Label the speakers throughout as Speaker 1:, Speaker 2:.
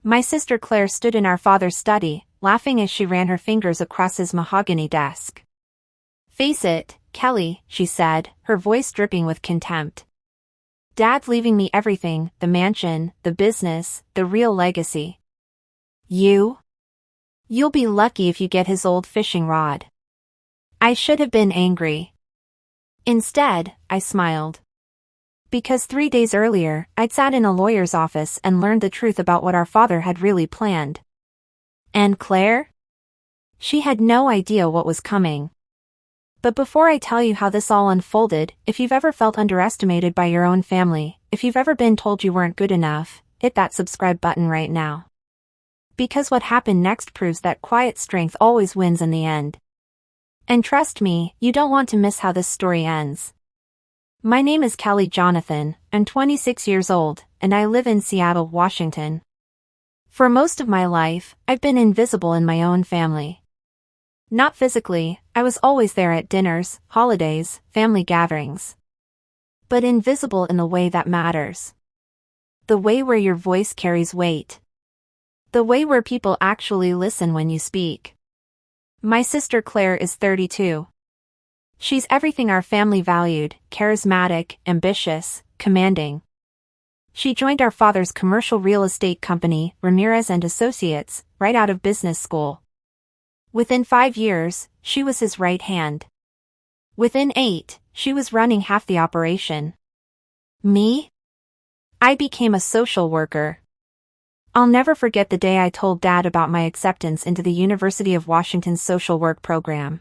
Speaker 1: My sister Claire stood in our father's study, laughing as she ran her fingers across his mahogany desk. "Face it, Kelly," she said, her voice dripping with contempt. "Dad's leaving me everything, the mansion, the business, the real legacy. You'll be lucky if you get his old fishing rod." I should have been angry. Instead, I smiled. Because 3 days earlier, I'd sat in a lawyer's office and learned the truth about what our father had really planned. And Claire? She had no idea what was coming. But before I tell you how this all unfolded, if you've ever felt underestimated by your own family, if you've ever been told you weren't good enough, hit that subscribe button right now. Because what happened next proves that quiet strength always wins in the end. And trust me, you don't want to miss how this story ends. My name is Kelly Jonathan, I'm 26 years old, and I live in Seattle, Washington. For most of my life, I've been invisible in my own family. Not physically, I was always there at dinners, holidays, family gatherings. But invisible in the way that matters. The way where your voice carries weight. The way where people actually listen when you speak. My sister Claire is 32. She's everything our family valued, charismatic, ambitious, commanding. She joined our father's commercial real estate company, Ramirez and Associates, right out of business school. Within 5 years, she was his right hand. Within 8, she was running half the operation. Me? I became a social worker. I'll never forget the day I told Dad about my acceptance into the University of Washington's social work program.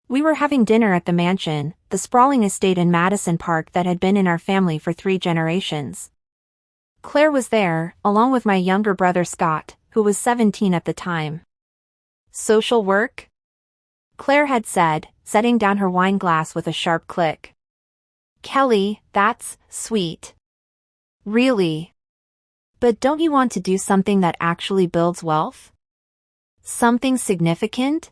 Speaker 1: We were having dinner at the mansion, the sprawling estate in Madison Park that had been in our family for 3 generations. Claire was there, along with my younger brother Scott, who was 17 at the time. "Social work?" Claire had said, setting down her wine glass with a sharp click. "Kelly, that's sweet. Really? But don't you want to do something that actually builds wealth? Something significant?"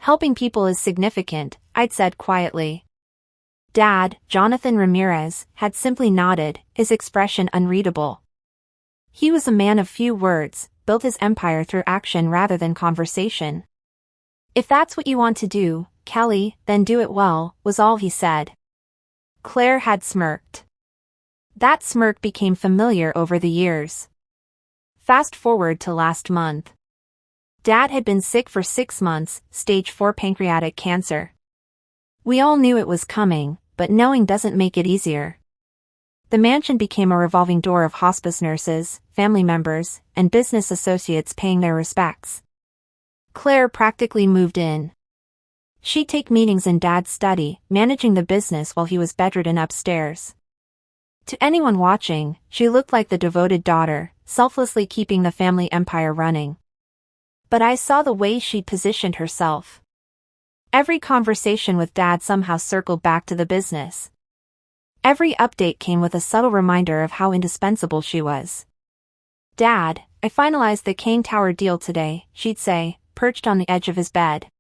Speaker 1: "Helping people is significant," I'd said quietly. Dad, Jonathan Ramirez, had simply nodded, his expression unreadable. He was a man of few words, built his empire through action rather than conversation. "If that's what you want to do, Kelly, then do it well," was all he said. Claire had smirked. That smirk became familiar over the years. Fast forward to last month. Dad had been sick for 6 months, stage 4 pancreatic cancer. We all knew it was coming, but knowing doesn't make it easier. The mansion became a revolving door of hospice nurses, family members, and business associates paying their respects. Claire practically moved in. She'd take meetings in Dad's study, managing the business while he was bedridden upstairs. To anyone watching, she looked like the devoted daughter, selflessly keeping the family empire running. But I saw the way she'd positioned herself. Every conversation with Dad somehow circled back to the business. Every update came with a subtle reminder of how indispensable she was. "Dad, I finalized the Kane Tower deal today," she'd say, perched on the edge of his bed.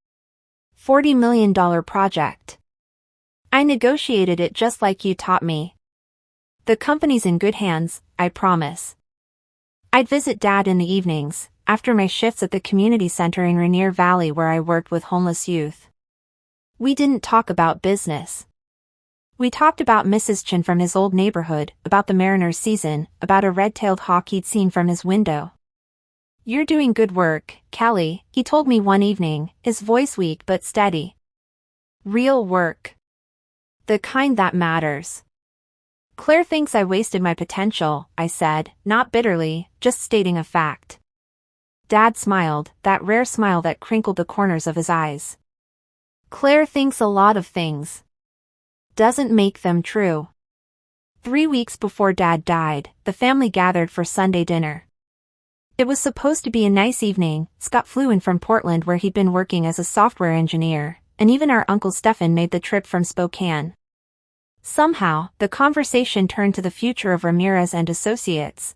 Speaker 1: $40 million project. "I negotiated it just like you taught me. The company's in good hands, I promise." I'd visit Dad in the evenings, after my shifts at the community center in Rainier Valley where I worked with homeless youth. We didn't talk about business. We talked about Mrs. Chin from his old neighborhood, about the Mariners season, about a red-tailed hawk he'd seen from his window. "You're doing good work, Kelly," he told me one evening, his voice weak but steady. "Real work. The kind that matters." "Claire thinks I wasted my potential," I said, not bitterly, just stating a fact. Dad smiled, that rare smile that crinkled the corners of his eyes. "Claire thinks a lot of things. Doesn't make them true." 3 weeks before Dad died, the family gathered for Sunday dinner. It was supposed to be a nice evening. Scott flew in from Portland where he'd been working as a software engineer, and even our Uncle Stefan made the trip from Spokane. Somehow, the conversation turned to the future of Ramirez and Associates.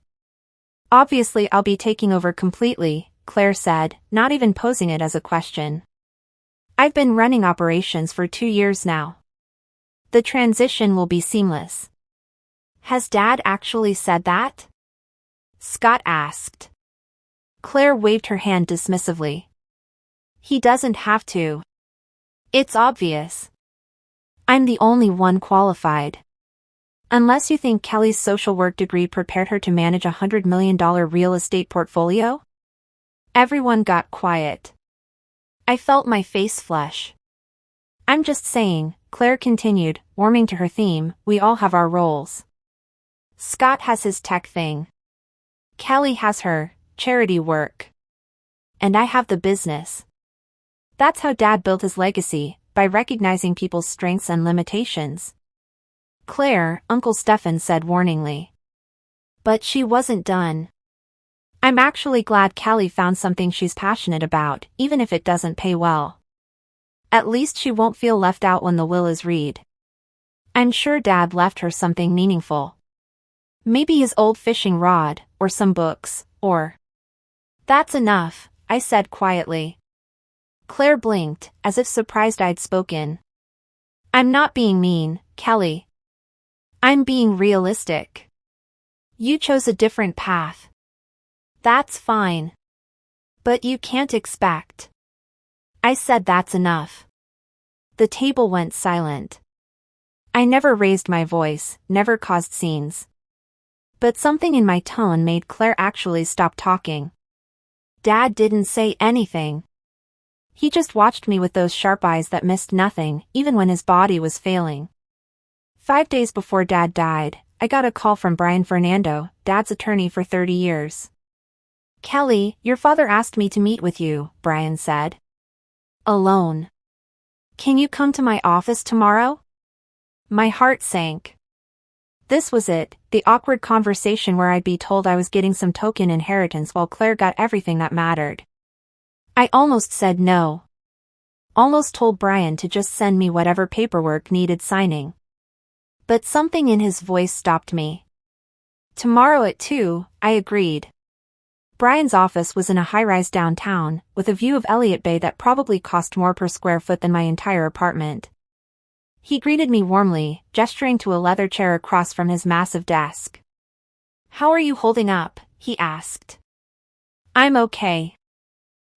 Speaker 1: "Obviously I'll be taking over completely," Claire said, not even posing it as a question. "I've been running operations for 2 years now. The transition will be seamless." "Has Dad actually said that?" Scott asked. Claire waved her hand dismissively. He doesn't have to. It's obvious. I'm the only one qualified. Unless you think Kelly's social work degree prepared her to manage a $100 million real estate portfolio? Everyone got quiet. I felt my face flush. I'm just saying, Claire continued, warming to her theme, we all have our roles. Scott has his tech thing. Kelly has her charity work. And I have the business. That's how Dad built his legacy, by recognizing people's strengths and limitations. Claire, Uncle Stefan said warningly. But she wasn't done. I'm actually glad Kelly found something she's passionate about, even if it doesn't pay well. At least she won't feel left out when the will is read. I'm sure Dad left her something meaningful. Maybe his old fishing rod, or some books, or... That's enough, I said quietly. Claire blinked, as if surprised I'd spoken. I'm not being mean, Kelly. I'm being realistic. You chose a different path. That's fine. But you can't expect. I said that's enough. The table went silent. I never raised my voice, never caused scenes. But something in my tone made Claire actually stop talking. Dad didn't say anything. He just watched me with those sharp eyes that missed nothing, even when his body was failing. 5 days before Dad died, I got a call from Brian Fernando, Dad's attorney for 30 years. Kelly, your father asked me to meet with you, Brian said. Alone. Can you come to my office tomorrow? My heart sank. This was it, the awkward conversation where I'd be told I was getting some token inheritance while Claire got everything that mattered. I almost said no. Almost told Brian to just send me whatever paperwork needed signing. But something in his voice stopped me. Tomorrow at 2, I agreed. Brian's office was in a high-rise downtown, with a view of Elliott Bay that probably cost more per square foot than my entire apartment. He greeted me warmly, gesturing to a leather chair across from his massive desk. How are you holding up? He asked. I'm okay.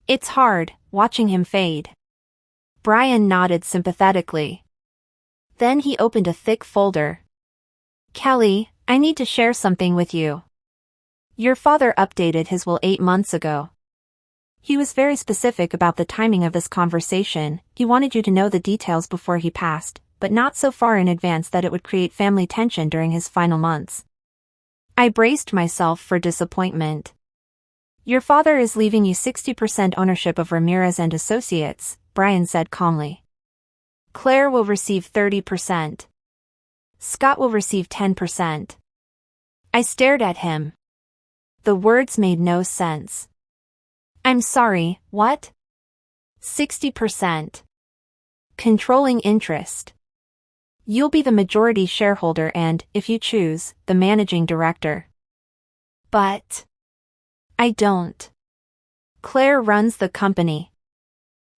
Speaker 1: It's hard, watching him fade. Brian nodded sympathetically. Then he opened a thick folder. Kelly, I need to share something with you. Your father updated his will 8 months ago. He was very specific about the timing of this conversation. He wanted you to know the details before he passed, but not so far in advance that it would create family tension during his final months. I braced myself for disappointment. Your father is leaving you 60% ownership of Ramirez and Associates, Brian said calmly. Claire will receive 30%. Scott will receive 10%. I stared at him. The words made no sense. I'm sorry, what? 60%. Controlling interest. You'll be the majority shareholder and, if you choose, the managing director. But I don't. Claire runs the company.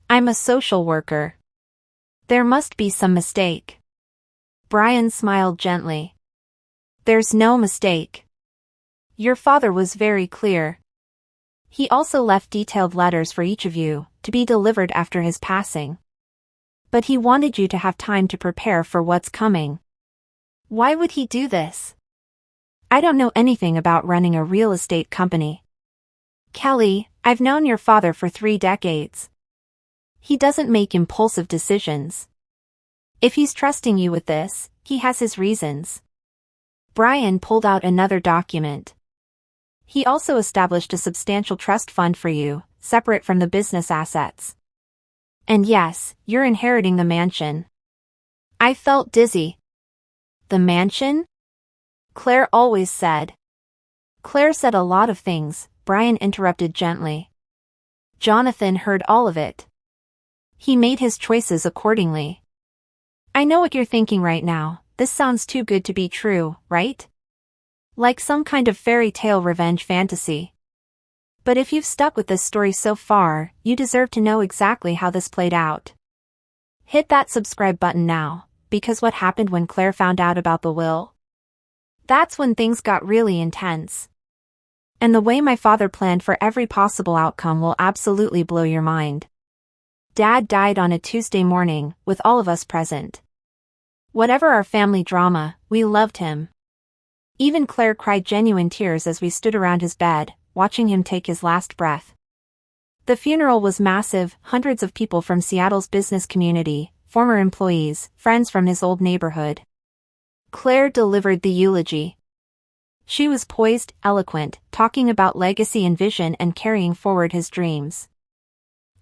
Speaker 1: I'm a social worker. There must be some mistake. Brian smiled gently. There's no mistake. Your father was very clear. He also left detailed letters for each of you, to be delivered after his passing. But he wanted you to have time to prepare for what's coming. Why would he do this? I don't know anything about running a real estate company. Kelly, I've known your father for 3 decades. He doesn't make impulsive decisions. If he's trusting you with this, he has his reasons. Brian pulled out another document. He also established a substantial trust fund for you, separate from the business assets. And yes, you're inheriting the mansion. I felt dizzy. The mansion? Claire always said. Claire said a lot of things, Brian interrupted gently. Jonathan heard all of it. He made his choices accordingly. I know what you're thinking right now, this sounds too good to be true, right? Like some kind of fairy tale revenge fantasy. But if you've stuck with this story so far, you deserve to know exactly how this played out. Hit that subscribe button now, because what happened when Claire found out about the will? That's when things got really intense. And the way my father planned for every possible outcome will absolutely blow your mind. Dad died on a Tuesday morning, with all of us present. Whatever our family drama, we loved him. Even Claire cried genuine tears as we stood around his bed, watching him take his last breath. The funeral was massive, hundreds of people from Seattle's business community, former employees, friends from his old neighborhood. Claire delivered the eulogy. She was poised, eloquent, talking about legacy and vision and carrying forward his dreams.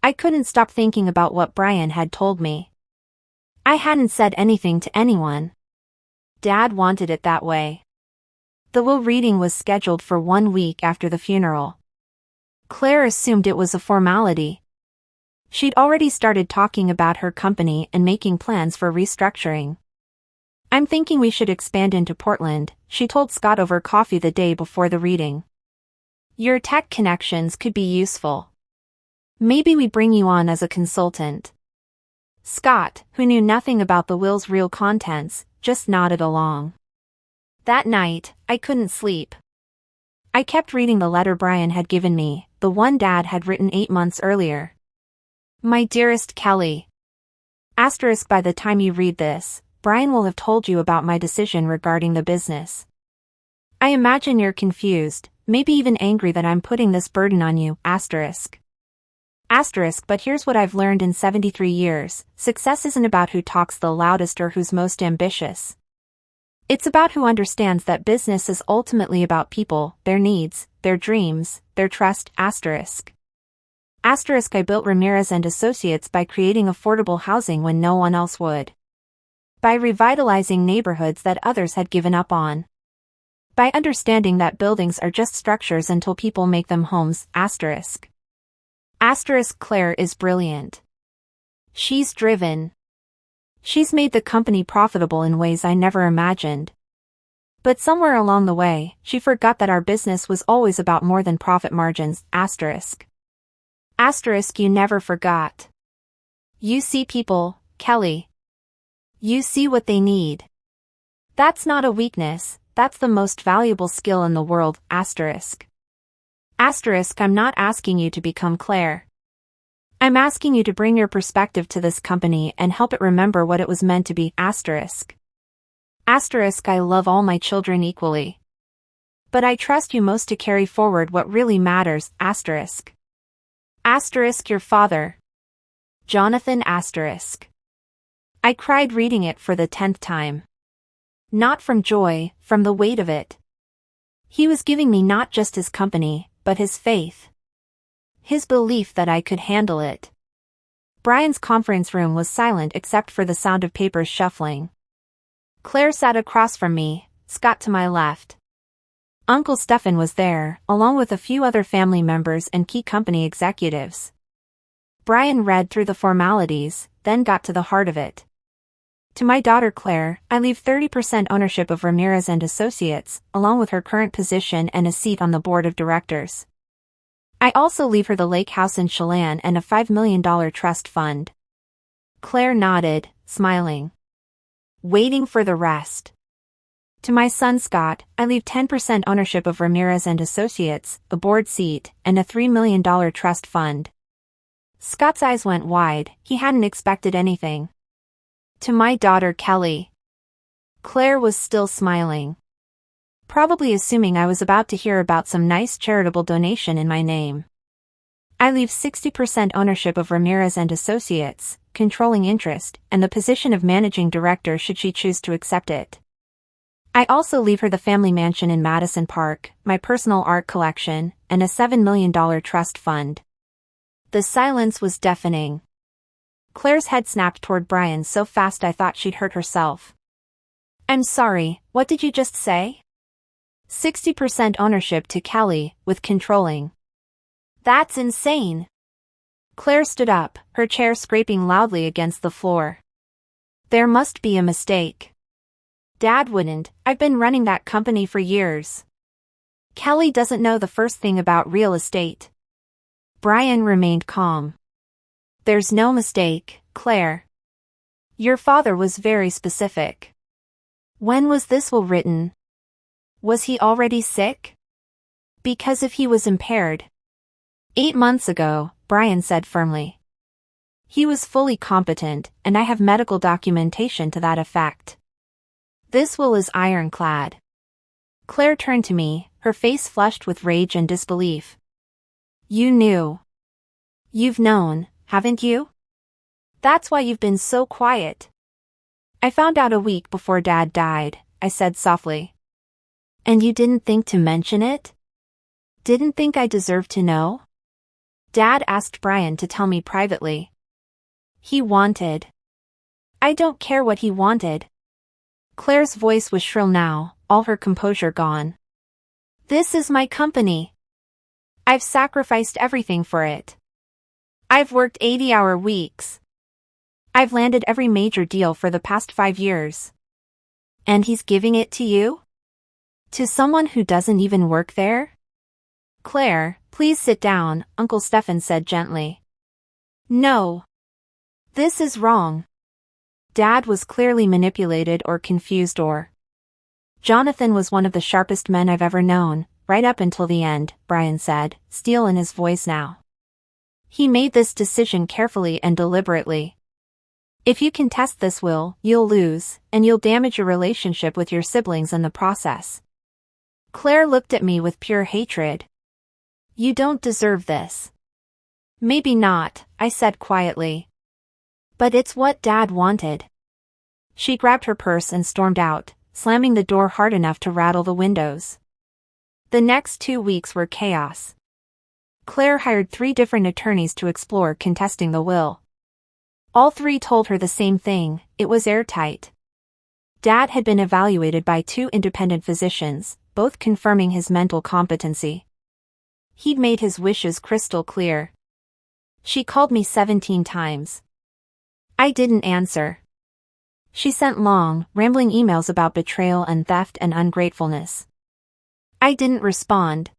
Speaker 1: I couldn't stop thinking about what Brian had told me. I hadn't said anything to anyone. Dad wanted it that way. The will reading was scheduled for 1 week after the funeral. Claire assumed it was a formality. She'd already started talking about her company and making plans for restructuring. "I'm thinking we should expand into Portland," she told Scott over coffee the day before the reading. "Your tech connections could be useful. Maybe we bring you on as a consultant." Scott, who knew nothing about the will's real contents, just nodded along. That night, I couldn't sleep. I kept reading the letter Brian had given me, the one Dad had written 8 months earlier. "My dearest Kelly. Asterisk by the time you read this, Brian will have told you about my decision regarding the business. I imagine you're confused, maybe even angry that I'm putting this burden on you, asterisk. Asterisk, but here's what I've learned in 73 years, success isn't about who talks the loudest or who's most ambitious. It's about who understands that business is ultimately about people, their needs, their dreams, their trust, asterisk. Asterisk, I built Ramirez and Associates by creating affordable housing when no one else would. By revitalizing neighborhoods that others had given up on. By understanding that buildings are just structures until people make them homes, asterisk. Asterisk, Claire is brilliant. She's driven. She's made the company profitable in ways I never imagined. But somewhere along the way, she forgot that our business was always about more than profit margins, asterisk. Asterisk, you never forgot. You see people, Kelly. You see what they need. That's not a weakness, that's the most valuable skill in the world, asterisk. Asterisk, I'm not asking you to become Claire. I'm asking you to bring your perspective to this company and help it remember what it was meant to be, asterisk. Asterisk, I love all my children equally. But I trust you most to carry forward what really matters, asterisk. Asterisk, your father. Jonathan, asterisk. I cried reading it for the 10th time. Not from joy, from the weight of it. He was giving me not just his company, but his faith. His belief that I could handle it. Brian's conference room was silent except for the sound of papers shuffling. Claire sat across from me, Scott to my left. Uncle Stefan was there, along with a few other family members and key company executives. Brian read through the formalities, then got to the heart of it. To my daughter Claire, I leave 30% ownership of Ramirez and Associates, along with her current position and a seat on the board of directors. I also leave her the lake house in Chelan and a $5 million trust fund. Claire nodded, smiling. Waiting for the rest. To my son Scott, I leave 10% ownership of Ramirez and Associates, a board seat, and a $3 million trust fund. Scott's eyes went wide, he hadn't expected anything. To my daughter Kelly. Claire was still smiling. Probably assuming I was about to hear about some nice charitable donation in my name. I leave 60% ownership of Ramirez and Associates, controlling interest, and the position of managing director should she choose to accept it. I also leave her the family mansion in Madison Park, my personal art collection, and a $7 million trust fund. The silence was deafening. Claire's head snapped toward Brian so fast I thought she'd hurt herself. I'm sorry, what did you just say? 60% ownership to Kelly, with controlling. That's insane. Claire stood up, her chair scraping loudly against the floor. There must be a mistake. Dad wouldn't, I've been running that company for years. Kelly doesn't know the first thing about real estate. Brian remained calm. There's no mistake, Claire. Your father was very specific. When was this will written? Was he already sick? Because if he was impaired. 8 months ago, Brian said firmly. He was fully competent, and I have medical documentation to that effect. This will is ironclad. Claire turned to me, her face flushed with rage and disbelief. You knew. You've known, haven't you? That's why you've been so quiet. I found out a week before Dad died, I said softly. And you didn't think to mention it? Didn't think I deserved to know? Dad asked Brian to tell me privately. He wanted. I don't care what he wanted. Claire's voice was shrill now, all her composure gone. This is my company. I've sacrificed everything for it. I've worked 80-hour weeks. I've landed every major deal for the past 5 years. And he's giving it to you? To someone who doesn't even work there? Claire, please sit down, Uncle Stefan said gently. No. This is wrong. Dad was clearly manipulated or confused or. Jonathan was one of the sharpest men I've ever known, right up until the end, Brian said, steel in his voice now. He made this decision carefully and deliberately. If you contest this will, you'll lose, and you'll damage your relationship with your siblings in the process. Claire looked at me with pure hatred. You don't deserve this. Maybe not, I said quietly. But it's what Dad wanted. She grabbed her purse and stormed out, slamming the door hard enough to rattle the windows. The next 2 weeks were chaos. Claire hired 3 different attorneys to explore contesting the will. All 3 told her the same thing, it was airtight. Dad had been evaluated by 2 independent physicians, both confirming his mental competency. He'd made his wishes crystal clear. She called me 17 times. I didn't answer. She sent long, rambling emails about betrayal and theft and ungratefulness. I didn't respond.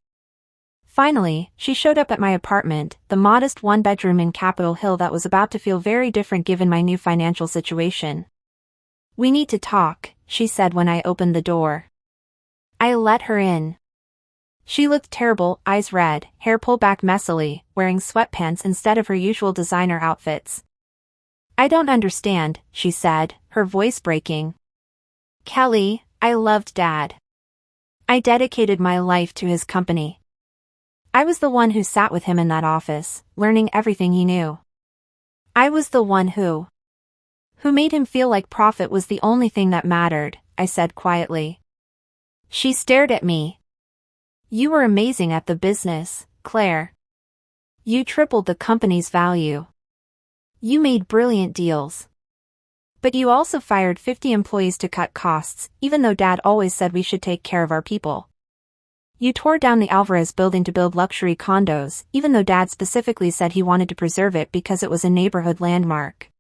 Speaker 1: Finally, she showed up at my apartment, the modest 1-bedroom in Capitol Hill that was about to feel very different given my new financial situation. We need to talk, she said when I opened the door. I let her in. She looked terrible, eyes red, hair pulled back messily, wearing sweatpants instead of her usual designer outfits. I don't understand, she said, her voice breaking. Kelly, I loved Dad. I dedicated my life to his company. I was the one who sat with him in that office, learning everything he knew. I was the one who made him feel like profit was the only thing that mattered, I said quietly. She stared at me. You were amazing at the business, Claire. You tripled the company's value. You made brilliant deals. But you also fired 50 employees to cut costs, even though Dad always said we should take care of our people. You tore down the Alvarez building to build luxury condos, even though Dad specifically said he wanted to preserve it because it was a neighborhood landmark.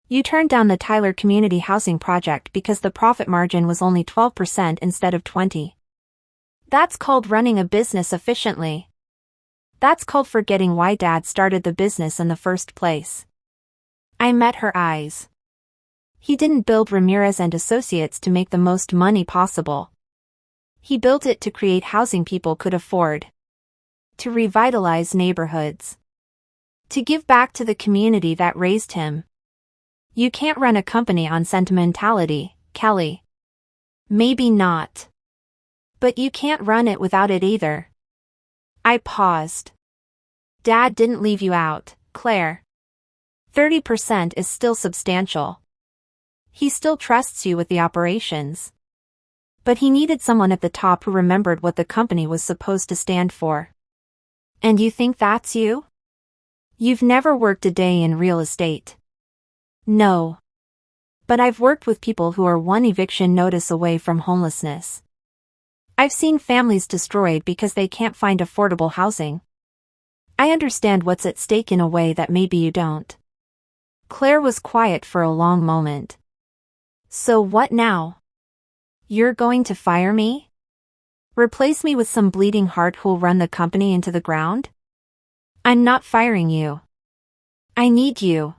Speaker 1: You turned down the Tyler Community Housing Project because the profit margin was only 12% instead of 20%. That's called running a business efficiently. That's called forgetting why Dad started the business in the first place. I met her eyes. He didn't build Ramirez and Associates to make the most money possible. He built it to create housing people could afford. To revitalize neighborhoods. To give back to the community that raised him. You can't run a company on sentimentality, Kelly. Maybe not. But you can't run it without it either. I paused. Dad didn't leave you out, Claire. 30% is still substantial. He still trusts you with the operations. But he needed someone at the top who remembered what the company was supposed to stand for. And you think that's you? You've never worked a day in real estate. No. But I've worked with people who are one eviction notice away from homelessness. I've seen families destroyed because they can't find affordable housing. I understand what's at stake in a way that maybe you don't. Claire was quiet for a long moment. So what now? You're going to fire me? Replace me with some bleeding heart who'll run the company into the ground? I'm not firing you. I need you.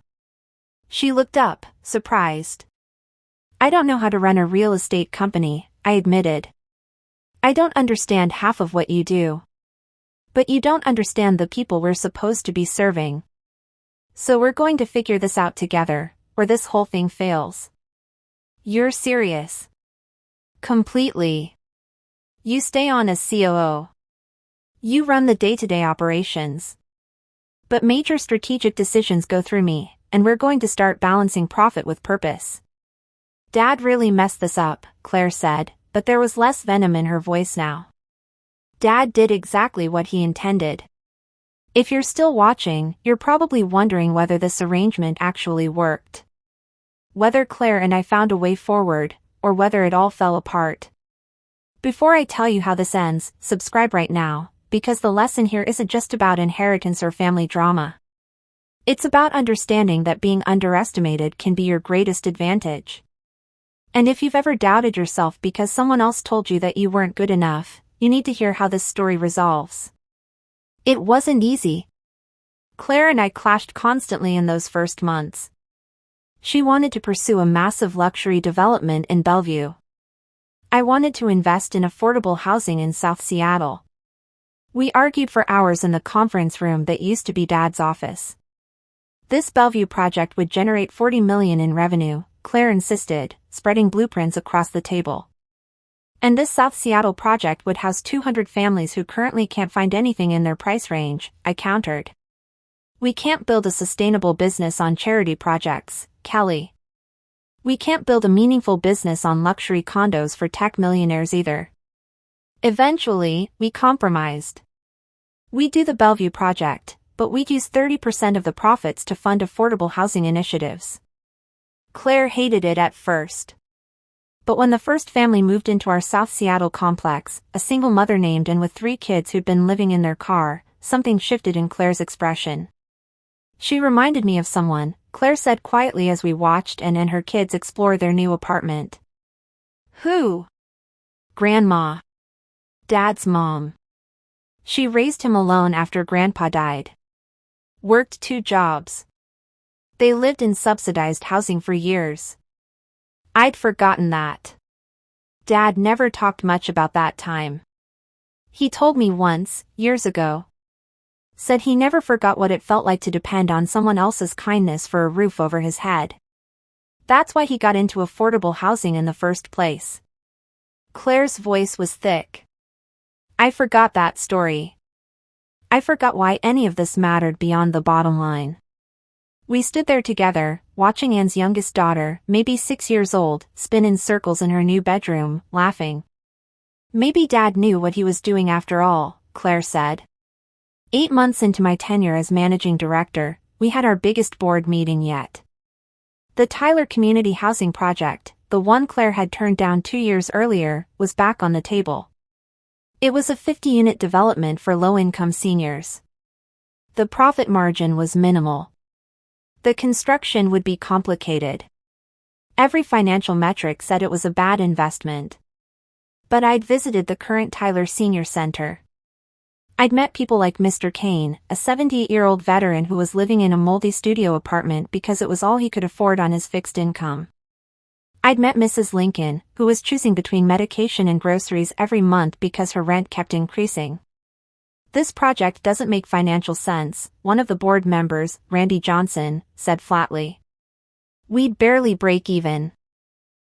Speaker 1: She looked up, surprised. I don't know how to run a real estate company, I admitted. I don't understand half of what you do. But you don't understand the people we're supposed to be serving. So we're going to figure this out together, or this whole thing fails. You're serious? Completely. You stay on as COO. You run the day-to-day operations. But major strategic decisions go through me, and we're going to start balancing profit with purpose. Dad really messed this up, Claire said, but there was less venom in her voice now. Dad did exactly what he intended. If you're still watching, you're probably wondering whether this arrangement actually worked. Whether Claire and I found a way forward, or whether it all fell apart. Before I tell you how this ends, subscribe right now, because the lesson here isn't just about inheritance or family drama. It's about understanding that being underestimated can be your greatest advantage. And if you've ever doubted yourself because someone else told you that you weren't good enough, you need to hear how this story resolves. It wasn't easy. Claire and I clashed constantly in those first months. She wanted to pursue a massive luxury development in Bellevue. I wanted to invest in affordable housing in South Seattle. We argued for hours in the conference room that used to be Dad's office. This Bellevue project would generate $40 million in revenue, Claire insisted, spreading blueprints across the table. And this South Seattle project would house 200 families who currently can't find anything in their price range, I countered. We can't build a sustainable business on charity projects, Kelly. We can't build a meaningful business on luxury condos for tech millionaires either. Eventually, we compromised. We'd do the Bellevue project, but we'd use 30% of the profits to fund affordable housing initiatives. Claire hated it at first. But when the first family moved into our South Seattle complex, a single mother named and with 3 kids who'd been living in their car, something shifted in Claire's expression. She reminded me of someone, Claire said quietly as we watched Anne and her kids explore their new apartment. Who? Grandma. Dad's mom. She raised him alone after Grandpa died. Worked 2 jobs. They lived in subsidized housing for years. I'd forgotten that. Dad never talked much about that time. He told me once, years ago. Said he never forgot what it felt like to depend on someone else's kindness for a roof over his head. That's why he got into affordable housing in the first place. Claire's voice was thick. I forgot that story. I forgot why any of this mattered beyond the bottom line. We stood there together, watching Anne's youngest daughter, maybe 6 years old, spin in circles in her new bedroom, laughing. Maybe Dad knew what he was doing after all, Claire said. 8 months into my tenure as managing director, we had our biggest board meeting yet. The Tyler Community Housing Project, the one Claire had turned down 2 years earlier, was back on the table. It was a 50-unit development for low-income seniors. The profit margin was minimal. The construction would be complicated. Every financial metric said it was a bad investment. But I'd visited the current Tyler Senior Center. I'd met people like Mr. Kane, a 78-year-old veteran who was living in a moldy studio apartment because it was all he could afford on his fixed income. I'd met Mrs. Lincoln, who was choosing between medication and groceries every month because her rent kept increasing. This project doesn't make financial sense, one of the board members, Randy Johnson, said flatly. We'd barely break even.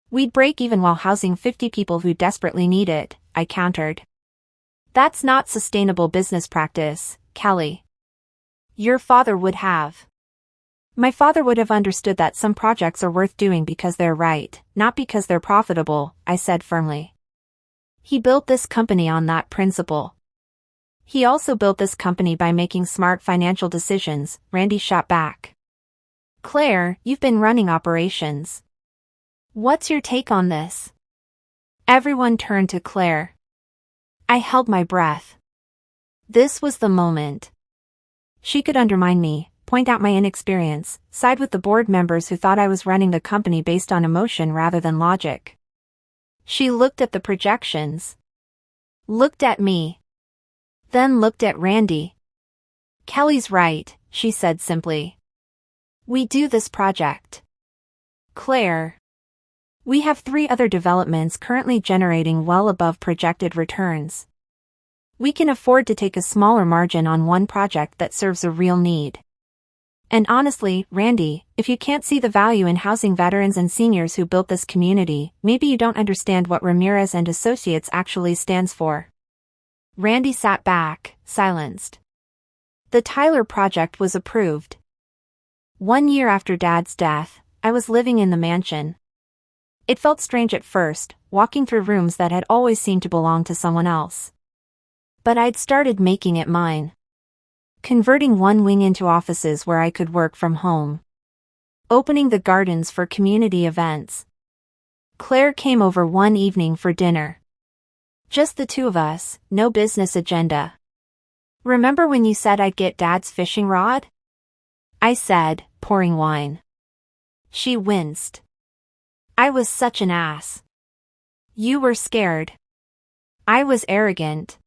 Speaker 1: We'd break even while housing 50 people who desperately need it, I countered. That's not sustainable business practice, Kelly. Your father would have. My father would have understood that some projects are worth doing because they're right, not because they're profitable, I said firmly. He built this company on that principle. He also built this company by making smart financial decisions, Randy shot back. Claire, you've been running operations. What's your take on this? Everyone turned to Claire. I held my breath. This was the moment. She could undermine me, point out my inexperience, side with the board members who thought I was running the company based on emotion rather than logic. She looked at the projections. Looked at me. Then looked at Randy. Kelly's right, she said simply. We do this project. Claire. We have 3 other developments currently generating well above projected returns. We can afford to take a smaller margin on one project that serves a real need. And honestly, Randy, if you can't see the value in housing veterans and seniors who built this community, maybe you don't understand what Ramirez and Associates actually stands for. Randy sat back, silenced. The Tyler project was approved. 1 year after Dad's death, I was living in the mansion. It felt strange at first, walking through rooms that had always seemed to belong to someone else. But I'd started making it mine. Converting one wing into offices where I could work from home. Opening the gardens for community events. Claire came over one evening for dinner. Just the two of us, no business agenda. "Remember when you said I'd get Dad's fishing rod?" I said, pouring wine. She winced. "I was such an ass." "You were scared." "I was arrogant.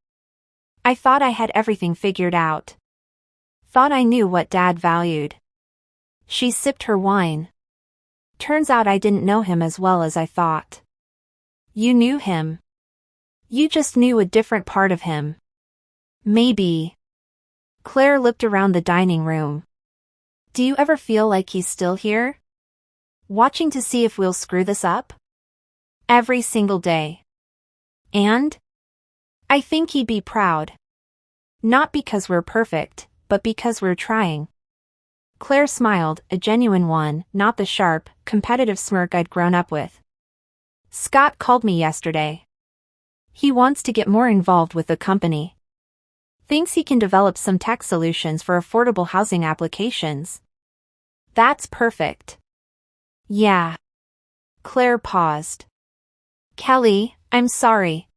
Speaker 1: I thought I had everything figured out. Thought I knew what Dad valued." She sipped her wine. "Turns out I didn't know him as well as I thought." "You knew him. You just knew a different part of him." "Maybe." Claire looked around the dining room. "Do you ever feel like he's still here? Watching to see if we'll screw this up?" "Every single day." "And?" "I think he'd be proud. Not because we're perfect, but because we're trying." Claire smiled, a genuine one, not the sharp, competitive smirk I'd grown up with. "Scott called me yesterday. He wants to get more involved with the company. Thinks he can develop some tech solutions for affordable housing applications." "That's perfect." "Yeah." Claire paused. "Kelly, I'm sorry.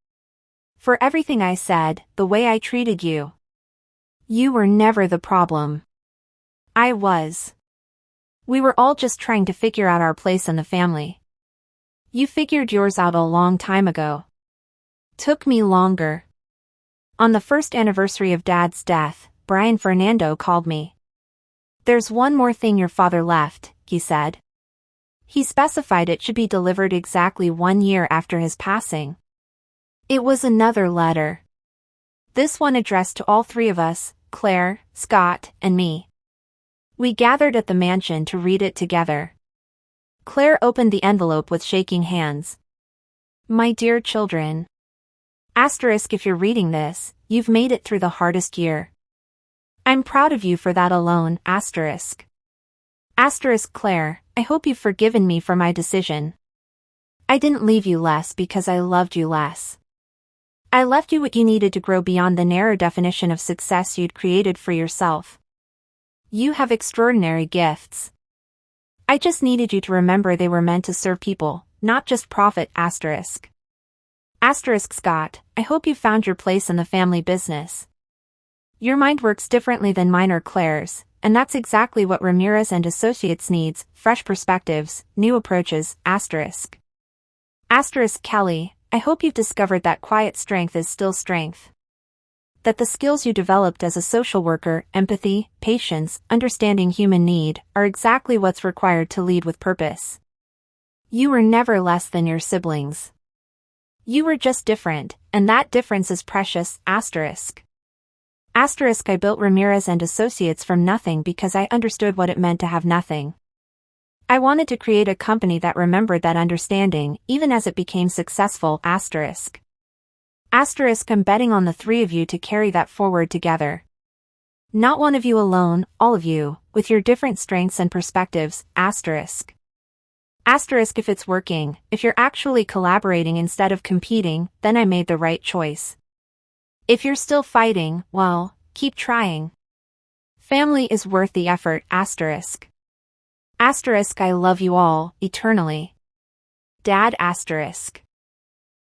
Speaker 1: For everything I said, the way I treated you. You were never the problem. I was. We were all just trying to figure out our place in the family. You figured yours out a long time ago. Took me longer." On the first anniversary of Dad's death, Brian Fernando called me. "There's one more thing your father left," he said. He specified it should be delivered exactly 1 year after his passing. It was another letter. This one addressed to all three of us, Claire, Scott, and me. We gathered at the mansion to read it together. Claire opened the envelope with shaking hands. "My dear children. Asterisk, if you're reading this, you've made it through the hardest year. I'm proud of you for that alone, asterisk. Asterisk Claire, I hope you've forgiven me for my decision. I didn't leave you less because I loved you less. I left you what you needed to grow beyond the narrow definition of success you'd created for yourself. You have extraordinary gifts. I just needed you to remember they were meant to serve people, not just profit, asterisk. Asterisk Scott, I hope you found your place in the family business. Your mind works differently than mine or Claire's, and that's exactly what Ramirez and Associates needs, fresh perspectives, new approaches, asterisk. Asterisk Kelly, I hope you've discovered that quiet strength is still strength. That the skills you developed as a social worker, empathy, patience, understanding human need, are exactly what's required to lead with purpose. You were never less than your siblings. You were just different, and that difference is precious, asterisk. Asterisk I built Ramirez and Associates from nothing because I understood what it meant to have nothing. I wanted to create a company that remembered that understanding, even as it became successful, asterisk. Asterisk I'm betting on the three of you to carry that forward together. Not one of you alone, all of you, with your different strengths and perspectives, asterisk. Asterisk if it's working, if you're actually collaborating instead of competing, then I made the right choice. If you're still fighting, well, keep trying. Family is worth the effort, asterisk. Asterisk I love you all, eternally. Dad asterisk.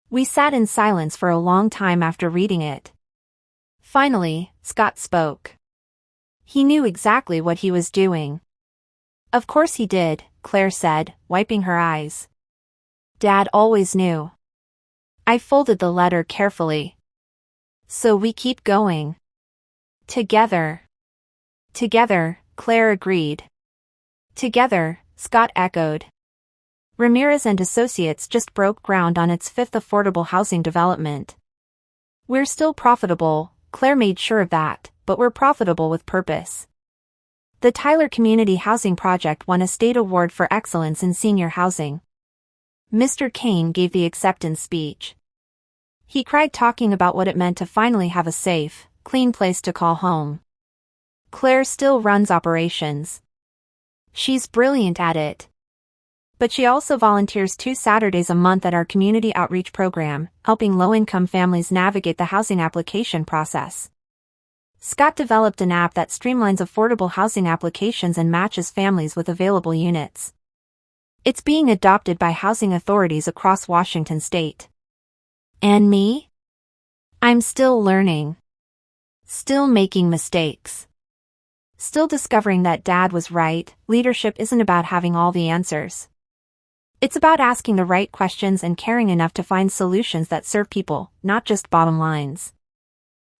Speaker 1: We sat in silence for a long time after reading it. Finally, Scott spoke. He knew exactly what he was doing. Of course he did, Claire said, wiping her eyes. Dad always knew. I folded the letter carefully. So we keep going. Together. Together, Claire agreed. Together, Scott echoed. Ramirez and Associates just broke ground on its 5th affordable housing development. We're still profitable, Claire made sure of that, but we're profitable with purpose. The Tyler Community Housing Project won a state award for excellence in senior housing. Mr. Kane gave the acceptance speech. He cried talking about what it meant to finally have a safe, clean place to call home. Claire still runs operations. She's brilliant at it. But she also volunteers 2 Saturdays a month at our community outreach program, helping low-income families navigate the housing application process. Scott developed an app that streamlines affordable housing applications and matches families with available units. It's being adopted by housing authorities across Washington state. And me? I'm still learning. Still making mistakes. Still discovering that Dad was right. Leadership isn't about having all the answers. It's about asking the right questions and caring enough to find solutions that serve people, not just bottom lines.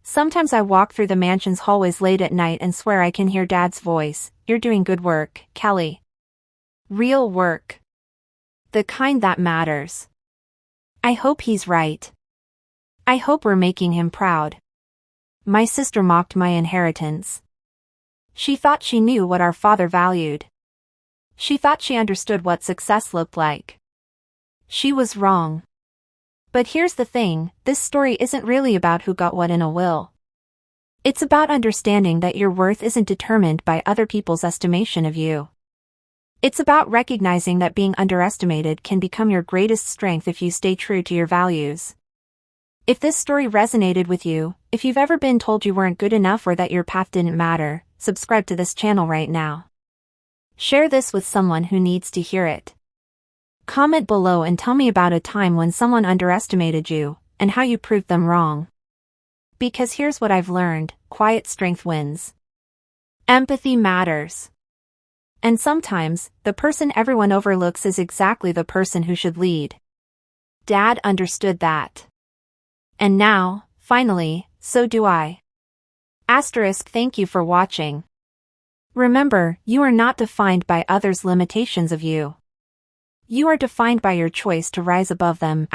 Speaker 1: Sometimes I walk through the mansion's hallways late at night and swear I can hear Dad's voice. You're doing good work, Kelly. Real work. The kind that matters. I hope he's right. I hope we're making him proud. My sister mocked my inheritance. She thought she knew what our father valued. She thought she understood what success looked like. She was wrong. But here's the thing, this story isn't really about who got what in a will. It's about understanding that your worth isn't determined by other people's estimation of you. It's about recognizing that being underestimated can become your greatest strength if you stay true to your values. If this story resonated with you, if you've ever been told you weren't good enough or that your path didn't matter, subscribe to this channel right now. Share this with someone who needs to hear it. Comment below and tell me about a time when someone underestimated you, and how you proved them wrong. Because here's what I've learned, quiet strength wins. Empathy matters. And sometimes, the person everyone overlooks is exactly the person who should lead. Dad understood that. And now, finally, so do I. Thank you for watching. Remember, you are not defined by others' limitations of you. You are defined by your choice to rise above them.